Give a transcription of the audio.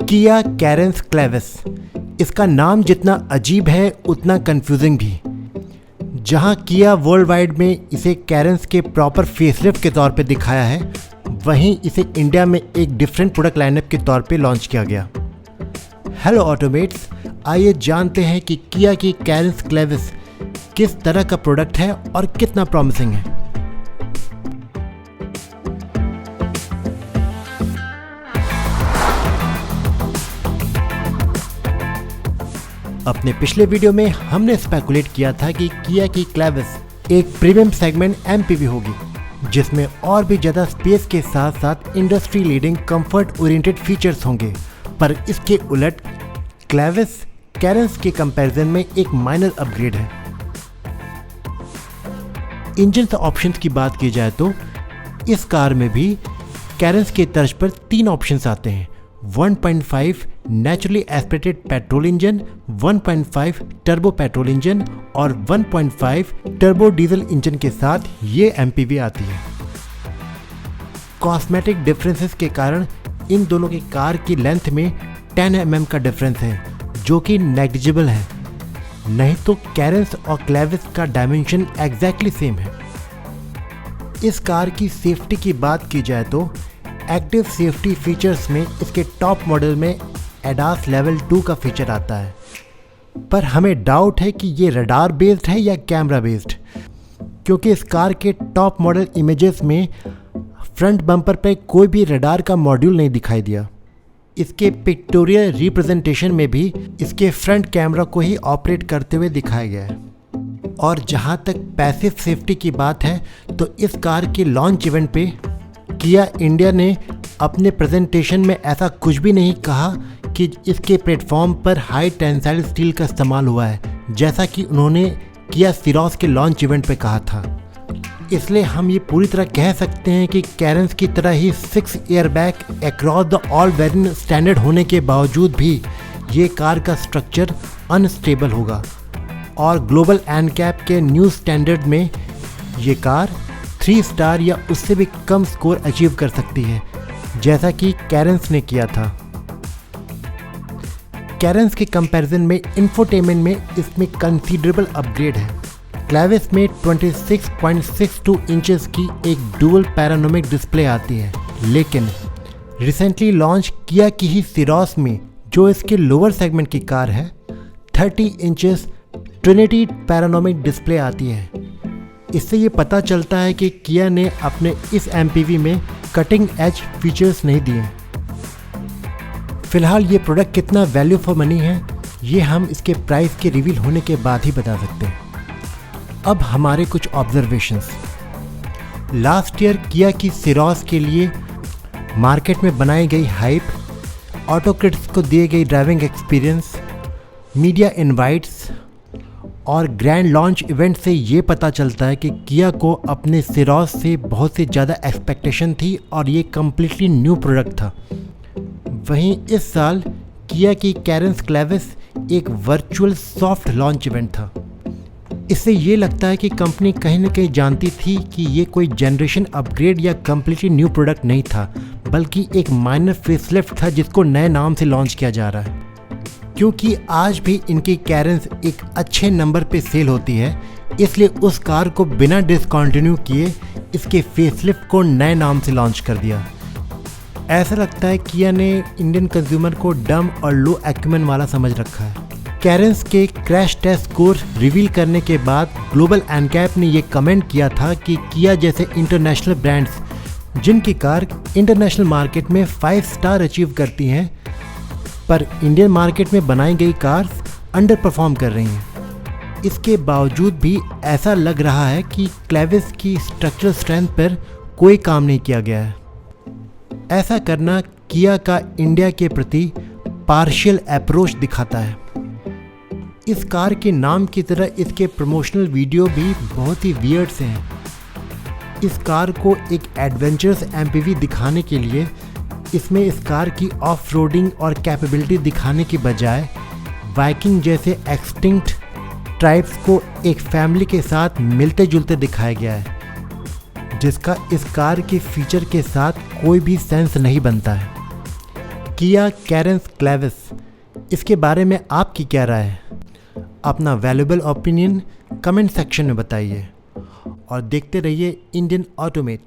किया Carens Clavis. इसका नाम जितना अजीब है उतना कंफ्यूजिंग भी। जहां किया वर्ल्ड वाइड में इसे कैरेंस के प्रॉपर फेसलिफ्ट के तौर पे दिखाया है, वहीं इसे इंडिया में एक डिफरेंट प्रोडक्ट लाइनअप के तौर पे लॉन्च किया गया। हेलो ऑटोमेट्स, आइए जानते हैं कि किया की कैरेंस क्लेविस किस तरह का प्रोडक्ट है और कितना प्रॉमिसिंग है। अपने पिछले वीडियो में हमने स्पेकुलेट किया था कि किया की क्लेविस एक प्रीमियम सेगमेंट एमपीवी होगी, जिसमें और भी ज़्यादा स्पेस के साथ साथ industry leading comfort oriented features होंगे। पर इसके उलट क्लेविस कैरेंस के कंपैरिजन में एक माइनर अपग्रेड है। इंजन ऑप्शंस की बात की जाए तो इस कार में भी कैरेंस के तर्ज पर 3 ऑप्शंस आते हैं: 1.5 naturally aspirated petrol engine, 1.5 turbo petrol engine और 1.5 टर्बो डीजल इंजन के साथ ये एमपीवी आती है। कॉस्मेटिक डिफरेंसेस के कारण इन दोनों की कार की लेंथ में 10 mm का डिफरेंस है, जो कि नेग्लिजिबल है। नहीं तो कैरेंस और क्लेविस का डायमेंशन एग्जैक्टली सेम है। इस कार की सेफ्टी की बात की जाए तो एक्टिव सेफ्टी फीचर्स में इसके टॉप मॉडल में एडास लेवल 2 का फीचर आता है, पर हमें डाउट है कि ये रडार बेस्ड है या कैमरा बेस्ड, क्योंकि इस कार के टॉप मॉडल इमेजेस में फ्रंट बम्पर पे कोई भी रडार का मॉड्यूल नहीं दिखाई दिया। इसके पिक्टोरियल रिप्रेजेंटेशन में भी इसके फ्रंट कैमरा को ही ऑपरेट करते हुए दिखाया गया है। और जहाँ तक पैसिव सेफ्टी की बात है तो इस कार के लॉन्च इवेंट पे किया इंडिया ने अपने प्रेजेंटेशन में ऐसा कुछ भी नहीं कहा कि इसके प्लेटफॉर्म पर हाई टेंसाइल स्टील का इस्तेमाल हुआ है, जैसा कि उन्होंने किया सिरोस के लॉन्च इवेंट पे कहा था। इसलिए हम ये पूरी तरह कह सकते हैं कि कैरेंस की तरह ही 6 airbag across the all variant standard होने के बावजूद भी ये कार का स्ट्रक्चर अनस्टेबल होगा और ग्लोबल एनकैप के न्यू स्टैंडर्ड में ये कार 3 स्टार या उससे भी कम स्कोर अचीव कर सकती है, जैसा कि कैरेंस ने किया था। कैरेंस के कंपैरिजन में इंफोटेनमेंट में इसमें कंसीडरेबल अपग्रेड है। क्लेविस में 26.62 इंचेस की एक डुअल पैरानोमिक डिस्प्ले आती है, लेकिन रिसेंटली लॉन्च किया की ही सिरोस में जो इसके लोअर सेगमेंट की कार है 30 इंचेस ट्रिनिटी पैरानोमिक डिस्प्ले आती है। इससे ये पता चलता है कि किया ने अपने इस एमपीवी में कटिंग एज फीचर्स नहीं दिए। फिलहाल ये प्रोडक्ट कितना वैल्यू फॉर मनी है ये हम इसके प्राइस के रिवील होने के बाद ही बता सकते हैं। अब हमारे कुछ ऑब्जर्वेशंस। लास्ट ईयर किया की सिरोस के लिए मार्केट में बनाई गई हाइप, ऑटोक्रिट्स को दिए गई ड्राइविंग एक्सपीरियंस, मीडिया इनवाइट्स और ग्रैंड लॉन्च इवेंट से ये पता चलता है कि किया को अपने सिरोस से बहुत से ज़्यादा एक्सपेक्टेशन थी और ये कम्प्लीटली न्यू प्रोडक्ट था। वहीं इस साल किया की कैरेंस क्लेविस एक वर्चुअल सॉफ्ट लॉन्च इवेंट था। इससे ये लगता है कि कंपनी कहीं ना कहीं जानती थी कि ये कोई जनरेशन अपग्रेड या कम्प्लीटली न्यू प्रोडक्ट नहीं था, बल्कि एक माइनर फेसलिफ्ट था जिसको नए नाम से लॉन्च किया जा रहा है। क्योंकि आज भी इनकी कैरेंस एक अच्छे नंबर पे सेल होती है, इसलिए उस कार को बिना डिसकंटिन्यू किए इसके फेसलिफ्ट को नए नाम से लॉन्च कर दिया। ऐसा लगता है किया ने इंडियन कंज्यूमर को डम और लो एक्यूमेन वाला समझ रखा है। कैरेंस के क्रैश टेस्ट स्कोर रिवील करने के बाद ग्लोबल एनकैप ने ये कमेंट किया था कि किया जैसे इंटरनेशनल ब्रांड्स जिनकी कार इंटरनेशनल मार्केट में 5 स्टार अचीव करती हैं, पर इंडियन मार्केट में बनाई गई कार्स अंडर परफॉर्म कर रही हैं। इसके बावजूद भी ऐसा लग रहा है कि क्लेविस की स्ट्रक्चरल स्ट्रेंथ पर कोई काम नहीं किया गया है। ऐसा करना किया का इंडिया के प्रति पार्शियल अप्रोच दिखाता है। इस कार के नाम की तरह इसके प्रमोशनल वीडियो भी बहुत ही वियर्ड से हैं। इस कार को एक एडवेंचरस एमपीवी दिखाने के लिए इसमें इस कार की ऑफ रोडिंग और कैपेबिलिटी दिखाने की बजाय वाइकिंग जैसे एक्सटिंक्ट ट्राइब्स को एक फैमिली के साथ मिलते जुलते दिखाया गया है, जिसका इस कार के फीचर के साथ कोई भी सेंस नहीं बनता है। किया कैरेंस क्लेविस, इसके बारे में आपकी क्या राय है? अपना वैल्यूएबल ओपिनियन कमेंट सेक्शन में बताइए और देखते रहिए इंडियन ऑटोमेट।